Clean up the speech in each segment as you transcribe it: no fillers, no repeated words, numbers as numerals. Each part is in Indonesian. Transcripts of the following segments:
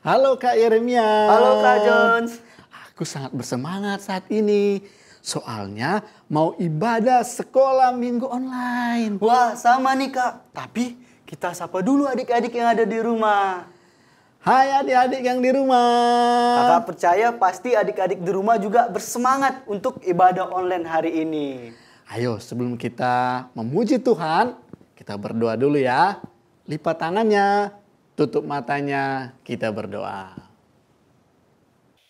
Halo Kak Yeremia. Halo Kak Jones. Aku sangat bersemangat saat ini. Soalnya mau ibadah sekolah minggu online. Wah, sama nih Kak. Tapi kita sapa dulu adik-adik yang ada di rumah. Hai adik-adik yang di rumah. Kakak percaya pasti adik-adik di rumah juga bersemangat untuk ibadah online hari ini. Ayo sebelum kita memuji Tuhan, kita berdoa dulu ya. Lipat tangannya, tutup matanya, kita berdoa.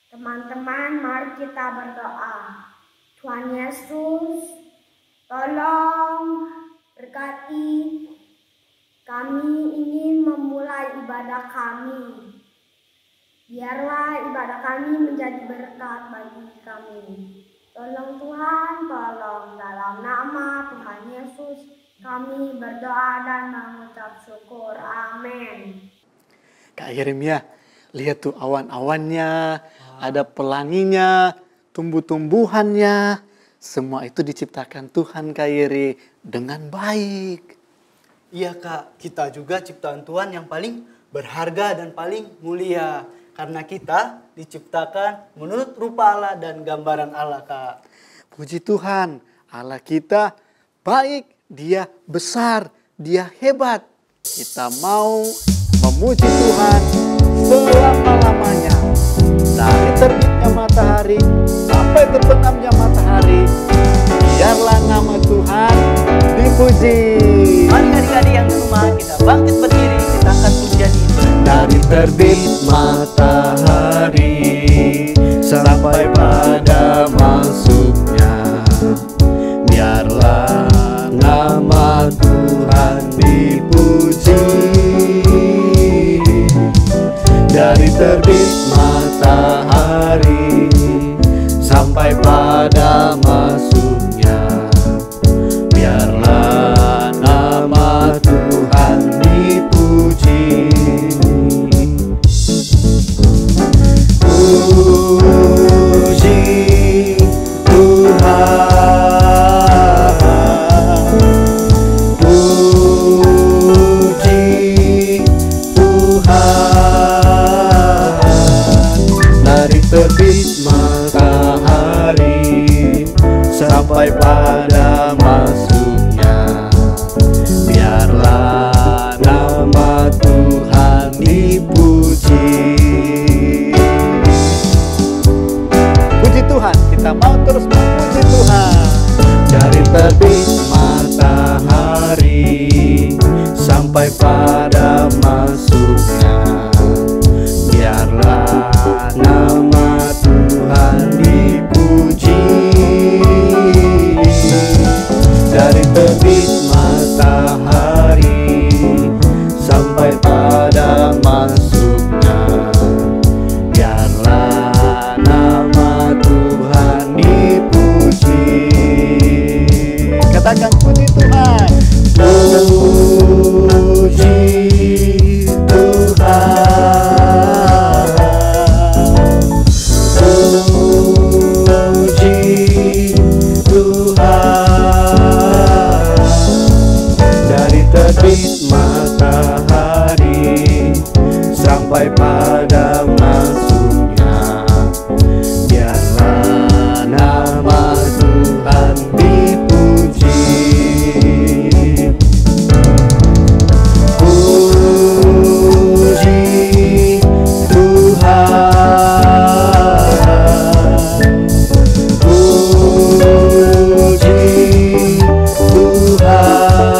Teman-teman, mari kita berdoa. Tuhan Yesus, tolong berkati kami ingin memulai ibadah kami. Biarlah ibadah kami menjadi berkat bagi kami. Tolong Tuhan, tolong dalam nama Tuhan Yesus kami berdoa dan mengucap syukur. Amin. Kak Yeremia, lihat tuh awan-awannya, ada pelanginya, tumbuh-tumbuhannya. Semua itu diciptakan Tuhan Kak Yeri dengan baik. Iya Kak, kita juga ciptaan Tuhan yang paling berharga dan paling mulia. Karena kita diciptakan menurut rupa Allah dan gambaran Allah Kak. Puji Tuhan, Allah kita baik, Dia besar, Dia hebat. Kita mau memuji Tuhan selama-lamanya. Dari terbitnya matahari sampai terbenamnya matahari, biarlah nama Tuhan dipuji. Mari adik-adik yang di rumah kita bangkit berdiri, kita angkat pujian ini. Dari terbit matahari sampai pada masuknya, biarlah nama Tuhan dipuji. Dari terbit matahari sampai pada masuknya, biarlah nama Tuhan dipuji. Puji Tuhan, puji Tuhan. Dari terbit matahari sampai pada masuknya, biarlah nama Tuhan dipuji. Puji Tuhan, kita mau terus memuji Tuhan. Dari terbit matahari sampai pada masuknya, biarlah nama Tuhan dipuji. Dari terbit matahari sampai pada masuknya, biarlah nama Tuhan dipuji. Katakan puji Tuhan. Puji Tuhan, puji Tuhan. Dari terbit matahari sampai pada masuknya, biarlah nama Tuhan dipuji. Puji Tuhan, puji Tuhan.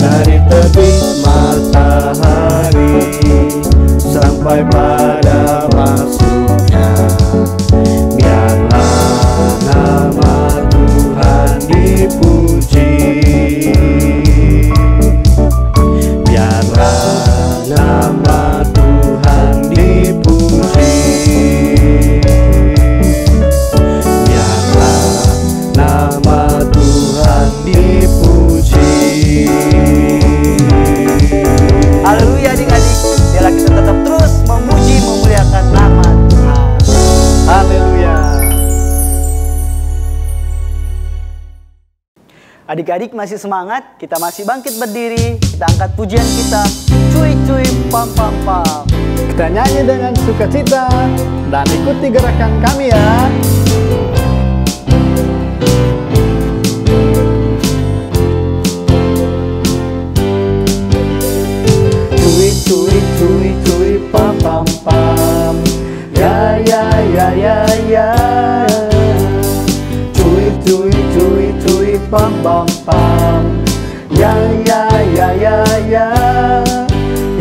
Dari terbit matahari sampai pada masuknya, biarlah nama Tuhan dipuji. Biarlah nama Tuhan dipuji. Biarlah nama Tuhan dipuji. Haleluya adik-adik, biarlah kita tetap terus memuji memuliakan nama Tuhan. Haleluya. Adik-adik masih semangat, kita masih bangkit berdiri, kita angkat pujian kita. cuy cuy pam pam pam. Kita nyanyi dengan sukacita dan ikuti gerakan kami ya. Cuy cuy cuy cuy pam pam pam. Ya ya ya ya ya. Cuy cuy cuy cuy pam pam pam. Ya ya ya ya ya.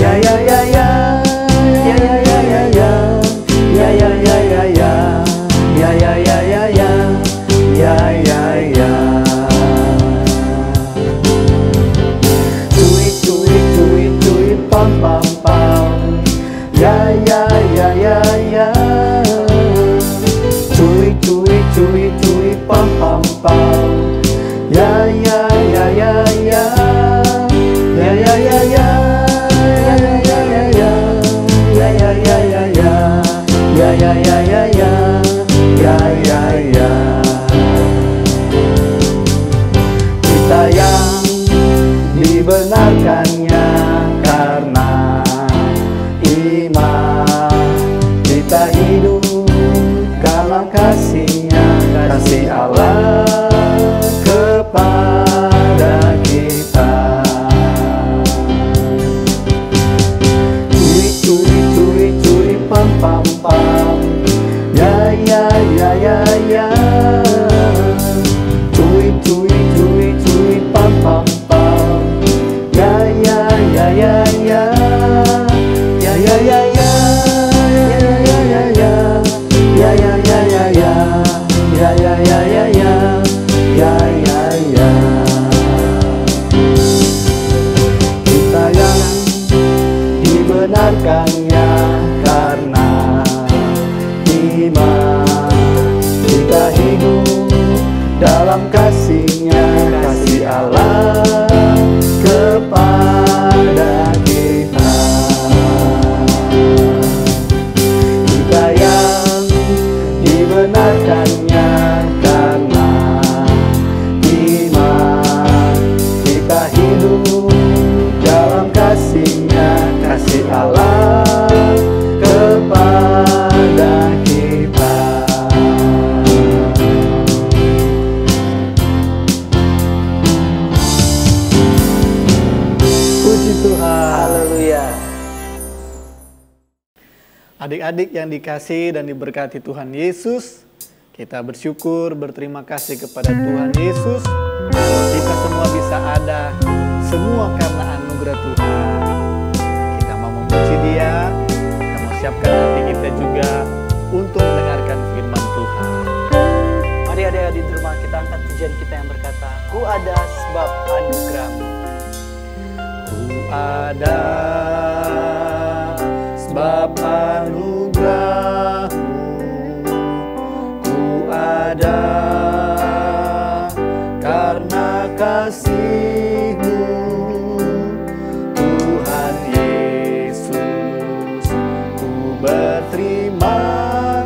Ya ya ya ya. Ya ya ya ya ya. Ya ya ya ya ya. Ya ya ya ya ya. Ya ya ya. Cuy cuy cuy cuy pam pam pam. Ya ya ya ya ya. Cuy cuy cuy cuy pam pam pam. Ya ya ya ya ya. Ya ya ya ya. Ya ya ya ya ya. Ya ya ya ya ya. Ya ya ya ya ya. Ya ya ya. Kita yang dibenarkannya karena iman, kita hidup dalam kasih-Nya, kasih Allah kepada kita. Cuy cuy cuy cuy pam pam pam. Ya ya ya ya ya. Cuy cuy cuy cuy pam pam pam. Ya ya ya ya ya. Ya ya ya ya. Ya ya ya ya. Ya ya ya ya ya. Ya ya ya ya ya. Ya ya ya. Kita yang dibenarkannya karena iman, kita hidup dalam kasih-Nya, kasih Allah kepada kita. Kita yang dibenarkannya karena iman, kita hidup dalam kasih-Nya, kasih Allah kepada kita. Puji Tuhan. Haleluya. Adik-adik yang dikasihi dan diberkati Tuhan Yesus, kita bersyukur, berterima kasih kepada Tuhan Yesus. Kita semua bisa ada, semua karena anugerah Tuhan. Kita mau memuji Dia, kita mau siapkan hati kita juga untuk mendengarkan firman Tuhan. Mari adik-adik di rumah kita angkat pujian kita yang berkata, Ku ada sebab anugerah-Mu. Ku ada sebab anugerah-Mu, ku ada karena kasih-Mu, Tuhan Yesus. Ku berterima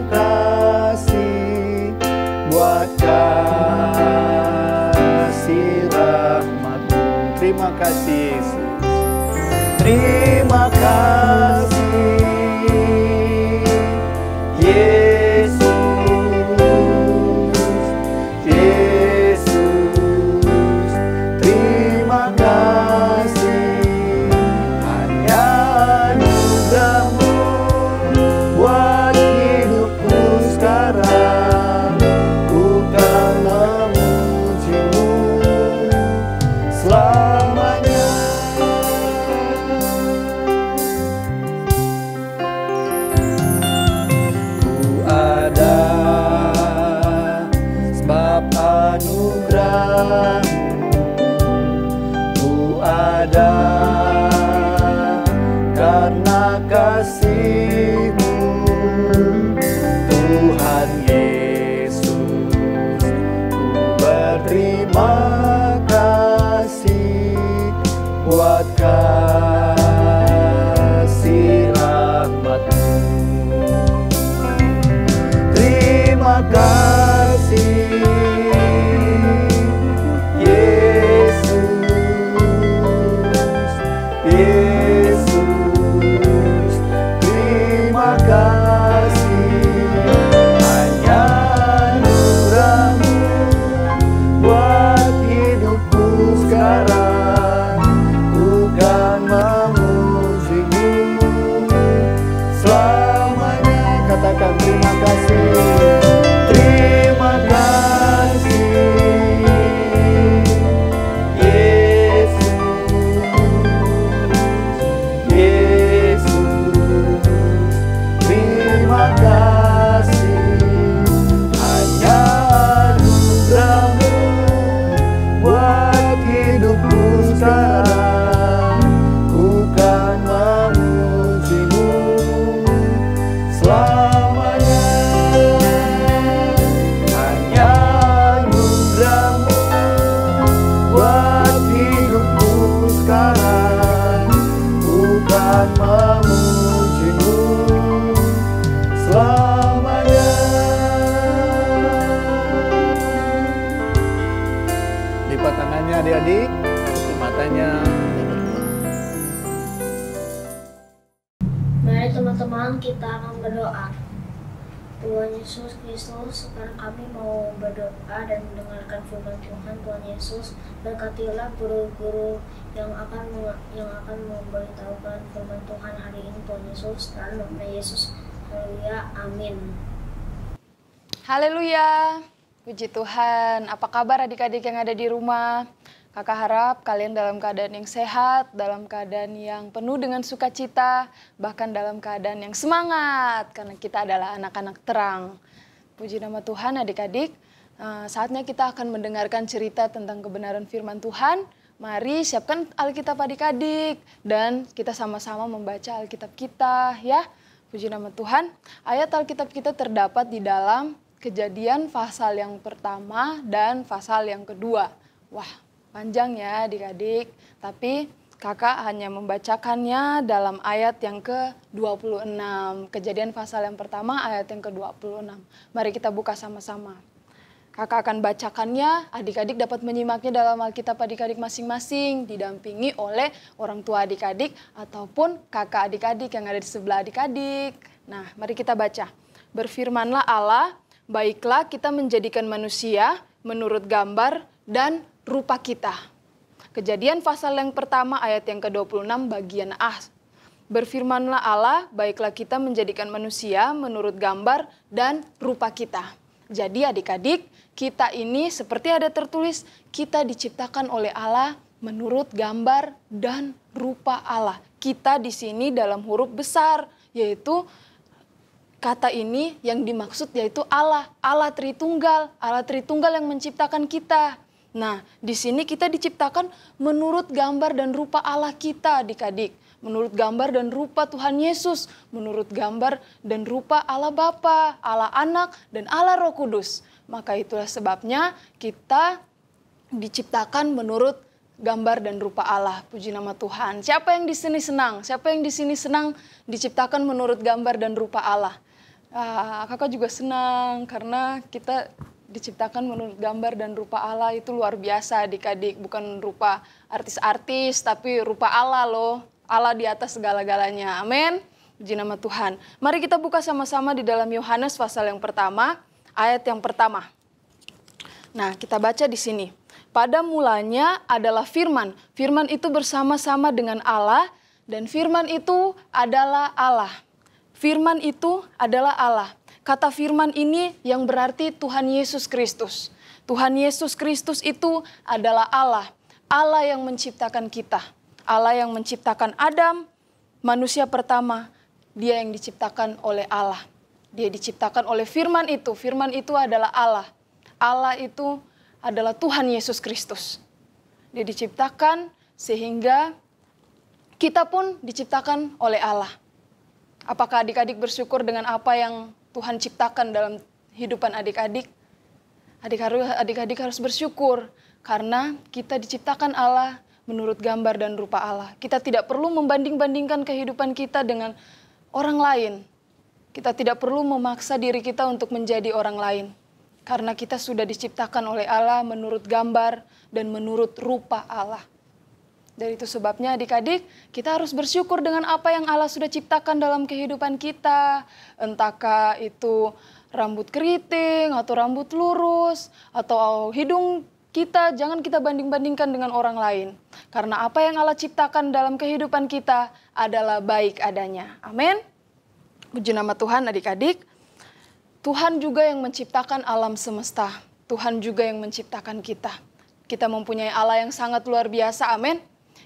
kasih buat kasih rahmat-Mu. Terima kasih Yesus. Terima kasih Yesus, Yesus. Terima kasih hanya anugerah-Mu buat hidupku sekarang. Ku kan memuji-Mu selamanya. Ada sebab anugerah-Mu, ku ada karena kasih-Mu, Tuhan Yesus. Ku berterima kasih buat kasih rahmat-Mu. Terima kasih Yesus, Yesus. adik-adik, tutup matanya, kita berdoa. Mari teman-teman kita akan berdoa. Tuhan Yesus Kristus, sekarang kami mau berdoa dan mendengarkan firman Tuhan. Tuhan Yesus, berkatilah guru-guru yang akan memberitahukan firman Tuhan hari ini. Tuhan Yesus, dalam nama Yesus, haleluya, amin. Haleluya, puji Tuhan. Apa kabar adik-adik yang ada di rumah? Kakak harap kalian dalam keadaan yang sehat, dalam keadaan yang penuh dengan sukacita, bahkan dalam keadaan yang semangat, karena kita adalah anak-anak terang. Puji nama Tuhan adik-adik, saatnya kita akan mendengarkan cerita tentang kebenaran firman Tuhan. Mari siapkan Alkitab adik-adik, dan kita sama-sama membaca Alkitab kita ya. Puji nama Tuhan. Ayat Alkitab kita terdapat di dalam Kejadian pasal yang pertama dan pasal yang kedua. Wah, panjang ya adik-adik, tapi kakak hanya membacakannya dalam ayat yang ke-26. Kejadian pasal yang pertama ayat yang ke-26. Mari kita buka sama-sama. Kakak akan bacakannya, adik-adik dapat menyimaknya dalam Alkitab adik-adik masing-masing, didampingi oleh orang tua adik-adik ataupun kakak adik-adik yang ada di sebelah adik-adik. Nah, mari kita baca. Berfirmanlah Allah, baiklah kita menjadikan manusia menurut gambar dan rupa kita. Kejadian pasal yang pertama ayat yang ke-26 bagian A. Berfirmanlah Allah, baiklah kita menjadikan manusia menurut gambar dan rupa kita. Jadi adik-adik, kita ini seperti ada tertulis, kita diciptakan oleh Allah menurut gambar dan rupa Allah. Kita di sini dalam huruf besar, yaitu kata ini yang dimaksud yaitu Allah, Allah Tritunggal yang menciptakan kita. Nah, di sini kita diciptakan menurut gambar dan rupa Allah kita, adik-adik. Menurut gambar dan rupa Tuhan Yesus, menurut gambar dan rupa Allah Bapa, Allah Anak, dan Allah Roh Kudus. Maka itulah sebabnya kita diciptakan menurut gambar dan rupa Allah. Puji nama Tuhan. Siapa yang di sini senang? Siapa yang di sini senang diciptakan menurut gambar dan rupa Allah? Kakak juga senang karena kita diciptakan menurut gambar dan rupa Allah. Itu luar biasa adik-adik, bukan rupa artis-artis tapi rupa Allah loh. Allah di atas segala-galanya, amin. Puji nama Tuhan. Mari kita buka sama-sama di dalam Yohanes pasal yang pertama, ayat yang pertama. Nah, kita baca di sini. Pada mulanya adalah firman. Firman itu bersama-sama dengan Allah dan firman itu adalah Allah. Firman itu adalah Allah. Kata firman ini yang berarti Tuhan Yesus Kristus. Tuhan Yesus Kristus itu adalah Allah. Allah yang menciptakan kita. Allah yang menciptakan Adam, manusia pertama. Dia yang diciptakan oleh Allah. Dia diciptakan oleh firman itu. Firman itu adalah Allah. Allah itu adalah Tuhan Yesus Kristus. Dia diciptakan sehingga kita pun diciptakan oleh Allah. Apakah adik-adik bersyukur dengan apa yang Tuhan ciptakan dalam hidupan adik-adik? Adik-adik harus bersyukur karena kita diciptakan Allah menurut gambar dan rupa Allah. Kita tidak perlu membanding-bandingkan kehidupan kita dengan orang lain. Kita tidak perlu memaksa diri kita untuk menjadi orang lain. Karena kita sudah diciptakan oleh Allah menurut gambar dan menurut rupa Allah. Dari itu sebabnya adik-adik, kita harus bersyukur dengan apa yang Allah sudah ciptakan dalam kehidupan kita. Entahkah itu rambut keriting, atau rambut lurus, atau hidung kita, jangan kita banding-bandingkan dengan orang lain. Karena apa yang Allah ciptakan dalam kehidupan kita adalah baik adanya. Amin. Puji nama Tuhan adik-adik. Tuhan juga yang menciptakan alam semesta. Tuhan juga yang menciptakan kita. Kita mempunyai Allah yang sangat luar biasa, amin.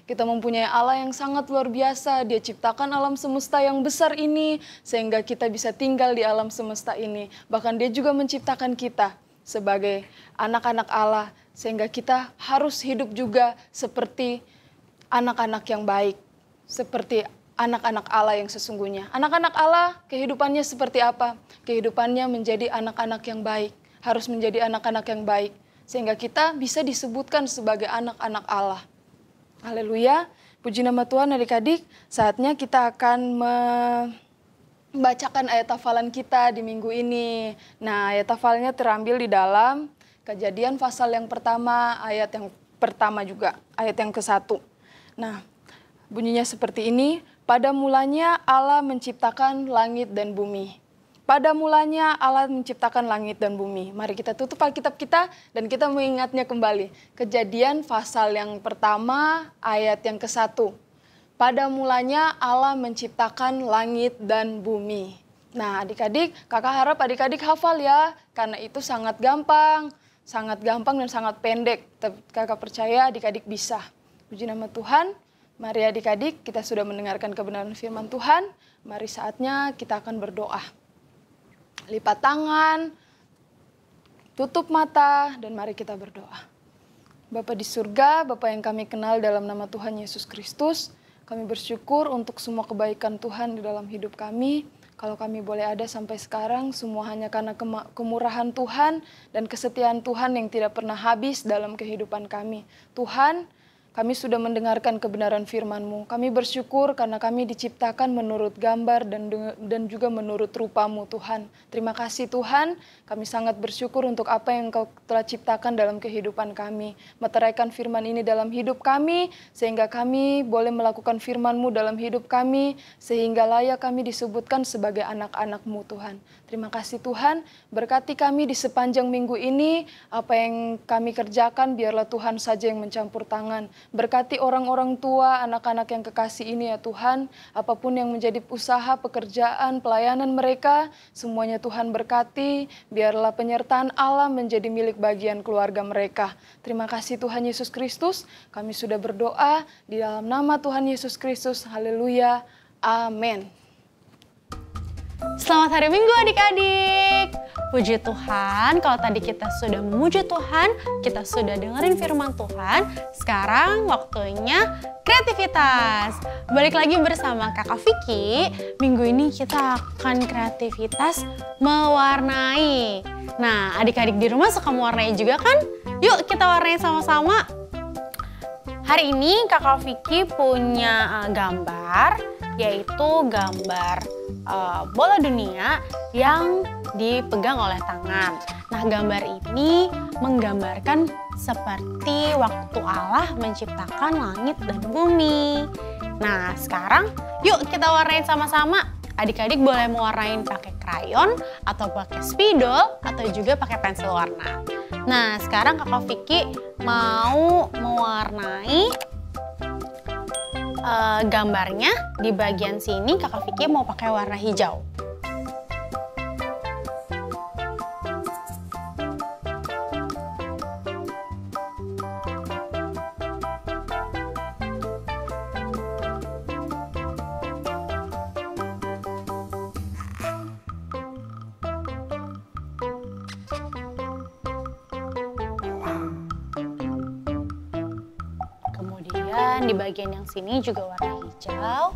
Kita mempunyai Allah yang sangat luar biasa. Dia ciptakan alam semesta yang besar ini sehingga kita bisa tinggal di alam semesta ini. Bahkan dia juga menciptakan kita sebagai anak-anak Allah sehingga kita harus hidup juga seperti anak-anak yang baik. Seperti anak-anak Allah yang sesungguhnya. Anak-anak Allah kehidupannya seperti apa? Kehidupannya menjadi anak-anak yang baik. Harus menjadi anak-anak yang baik. Sehingga kita bisa disebutkan sebagai anak-anak Allah. Haleluya, puji nama Tuhan adik-adik. Saatnya kita akan membacakan ayat hafalan kita di minggu ini. Nah, ayat hafalnya terambil di dalam Kejadian pasal yang pertama, ayat yang pertama juga, ayat yang ke-1. Nah, bunyinya seperti ini. Pada mulanya Allah menciptakan langit dan bumi. Pada mulanya Allah menciptakan langit dan bumi. Mari kita tutup Alkitab kita dan kita mengingatnya kembali. Kejadian pasal yang pertama ayat yang ke-1. Pada mulanya Allah menciptakan langit dan bumi. Nah adik-adik, kakak harap adik-adik hafal ya. Karena itu sangat gampang dan sangat pendek. Kakak percaya adik-adik bisa. Puji nama Tuhan. Mari adik-adik, kita sudah mendengarkan kebenaran firman Tuhan. Mari saatnya kita akan berdoa. Lipat tangan, tutup mata, dan mari kita berdoa. Bapa di surga, Bapa yang kami kenal dalam nama Tuhan Yesus Kristus, kami bersyukur untuk semua kebaikan Tuhan di dalam hidup kami. Kalau kami boleh ada sampai sekarang, semua hanya karena kemurahan Tuhan dan kesetiaan Tuhan yang tidak pernah habis dalam kehidupan kami. Tuhan, kami sudah mendengarkan kebenaran firman-Mu. Kami bersyukur karena kami diciptakan menurut gambar dan juga menurut rupa-Mu, Tuhan. Terima kasih Tuhan, kami sangat bersyukur untuk apa yang Engkau telah ciptakan dalam kehidupan kami. Meteraikan firman ini dalam hidup kami, sehingga kami boleh melakukan firman-Mu dalam hidup kami, sehingga layak kami disebutkan sebagai anak-anak-Mu, Tuhan. Terima kasih Tuhan, berkati kami di sepanjang minggu ini, apa yang kami kerjakan biarlah Tuhan saja yang mencampur tangan. Berkati orang-orang tua, anak-anak yang kekasih ini ya Tuhan. Apapun yang menjadi usaha, pekerjaan, pelayanan mereka, semuanya Tuhan berkati. Biarlah penyertaan Allah menjadi milik bagian keluarga mereka. Terima kasih Tuhan Yesus Kristus. Kami sudah berdoa di dalam nama Tuhan Yesus Kristus. Haleluya. Amin. Selamat hari Minggu adik-adik. Puji Tuhan, kalau tadi kita sudah memuji Tuhan, kita sudah dengerin firman Tuhan, sekarang waktunya kreativitas. Balik lagi bersama Kakak Vicky, minggu ini kita akan kreativitas mewarnai. Nah, adik-adik di rumah suka mewarnai juga kan? Yuk kita warnai sama-sama. Hari ini Kakak Vicky punya gambar, yaitu gambar bola dunia yang dipegang oleh tangan. Nah, gambar ini menggambarkan seperti waktu Allah menciptakan langit dan bumi. Nah, sekarang yuk kita warnain sama-sama. Adik-adik boleh mewarnain pakai krayon atau pakai spidol atau juga pakai pensil warna. Nah, sekarang Kakak Vicky mau mewarnai gambarnya. Di bagian sini Kakak Vicky mau pakai warna hijau. Kemudian di bagian yang sini juga warna hijau.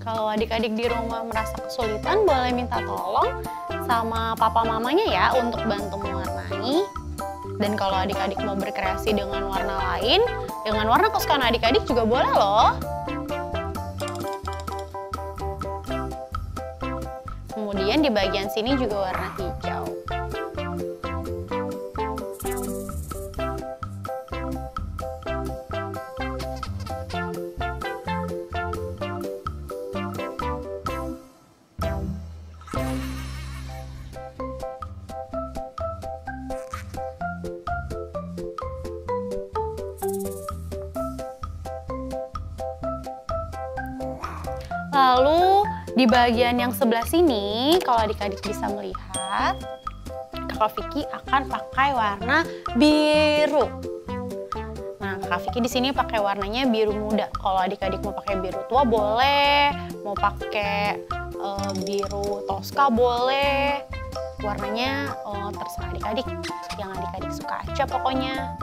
Kalau adik-adik di rumah merasa kesulitan, boleh minta tolong sama papa mamanya ya untuk bantu mewarnai. Dan kalau adik-adik mau berkreasi dengan warna lain, dengan warna kesukaan adik-adik juga boleh loh. Kemudian di bagian sini juga warna hijau. Lalu di bagian yang sebelah sini, kalau adik-adik bisa melihat, Kakak Vicky akan pakai warna biru. Nah, Kakak Vicky di sini pakai warnanya biru muda. Kalau adik-adik mau pakai biru tua boleh, mau pakai biru toska boleh. Warnanya terserah adik-adik, yang adik-adik suka aja pokoknya.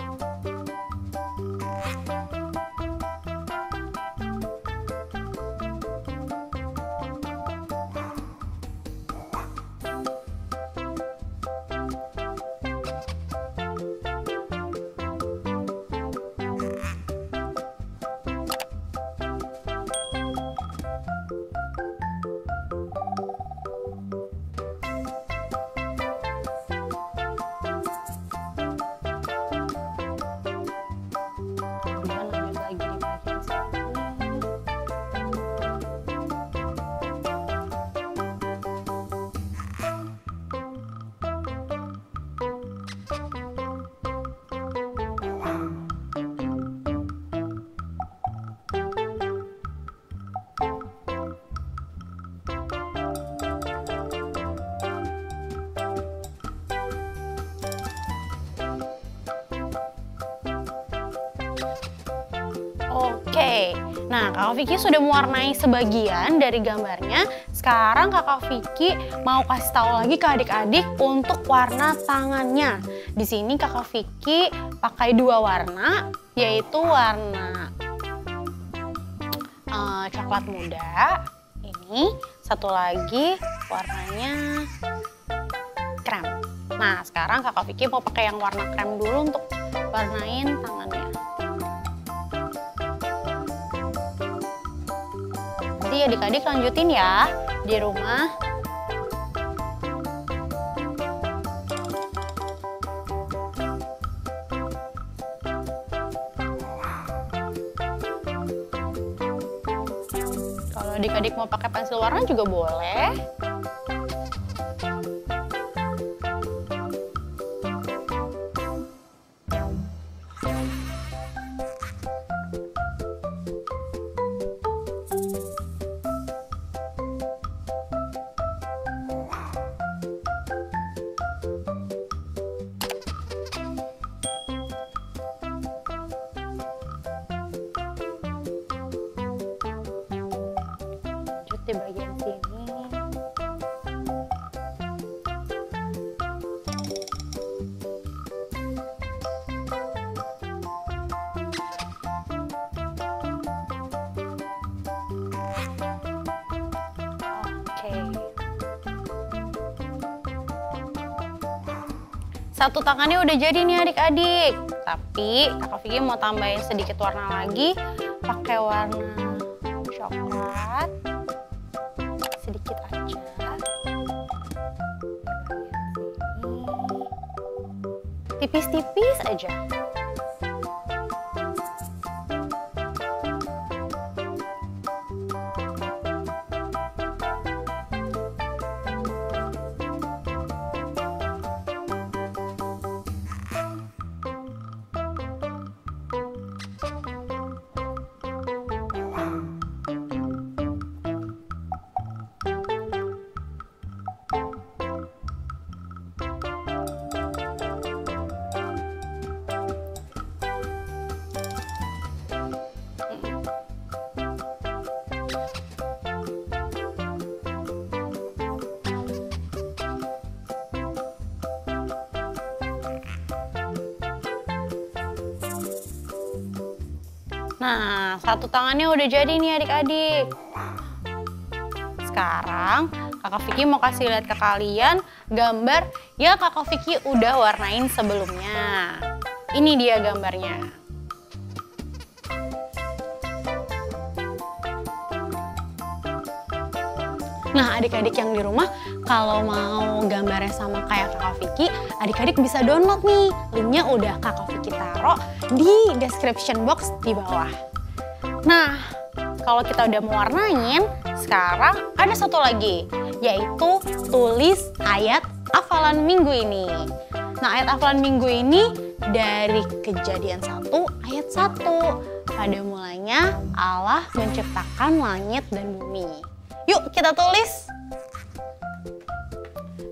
Oke, nah Kakak Vicky sudah mewarnai sebagian dari gambarnya. Sekarang Kakak Vicky mau kasih tahu lagi ke adik-adik untuk warna tangannya. Di sini Kakak Vicky pakai dua warna, yaitu warna coklat muda. Ini satu lagi warnanya krem. Nah, sekarang Kakak Vicky mau pakai yang warna krem dulu untuk warnain tangannya. Nanti adik-adik lanjutin ya di rumah. Kalau adik-adik mau pakai pensil warna juga boleh. Di bagian sini. Oke. Satu tangannya udah jadi nih adik-adik. Tapi Kakak Vicky mau tambahin sedikit warna lagi, pakai warna coklat. Sedikit aja. Tipis-tipis aja. Nah, satu tangannya udah jadi nih adik-adik. Sekarang Kakak Vicky mau kasih lihat ke kalian gambar yang Kakak Vicky udah warnain sebelumnya. Ini dia gambarnya. Nah, adik-adik yang di rumah kalau mau gambarnya sama kayak Kakak Vicky, adik-adik bisa download nih. Linknya udah Kakak Vicky taruh di description box di bawah. Nah, kalau kita udah mewarnain, sekarang ada satu lagi, yaitu tulis ayat hafalan minggu ini. Nah, ayat hafalan minggu ini dari Kejadian 1 ayat 1. Pada mulanya Allah menciptakan langit dan bumi. Yuk kita tulis.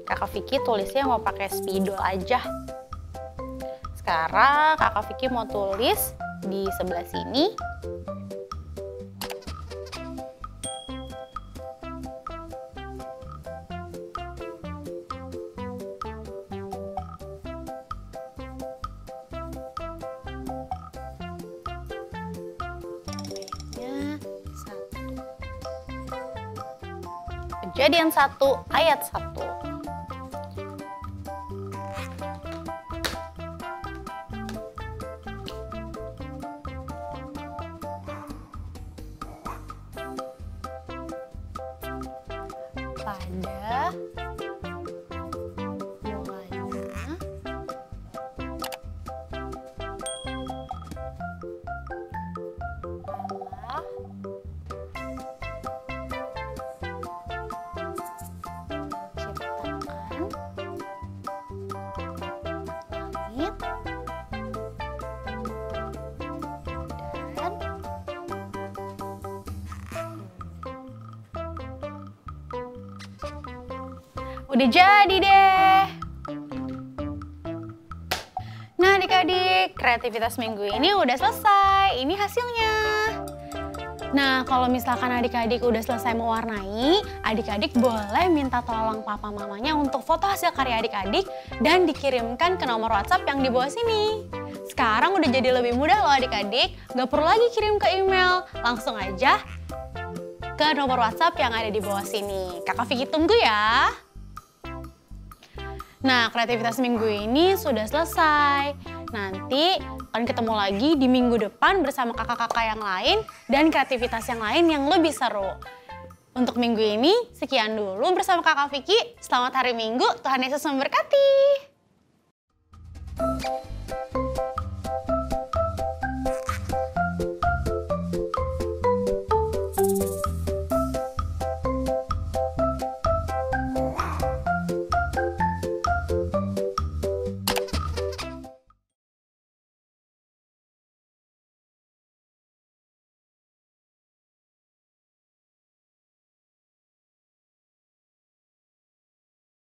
Kakak Vicky tulisnya mau pakai spidol aja. Sekarang Kakak Vicky mau tulis di sebelah sini. Kejadian 1 ayat 1. Pada mulanya Allah udah jadi deh. Nah adik-adik, kreativitas minggu ini udah selesai. Ini hasilnya. Nah kalau misalkan adik-adik udah selesai mewarnai, adik-adik boleh minta tolong papa mamanya untuk foto hasil karya adik-adik dan dikirimkan ke nomor WhatsApp yang di bawah sini. Sekarang udah jadi lebih mudah loh adik-adik, gak perlu lagi kirim ke email. Langsung aja ke nomor WhatsApp yang ada di bawah sini. Kakak Vicky tunggu ya. Nah, kreativitas minggu ini sudah selesai. Nanti akan ketemu lagi di minggu depan bersama kakak-kakak yang lain dan kreativitas yang lain yang lebih seru. Untuk minggu ini, sekian dulu bersama Kakak Vicky. Selamat hari Minggu, Tuhan Yesus memberkati.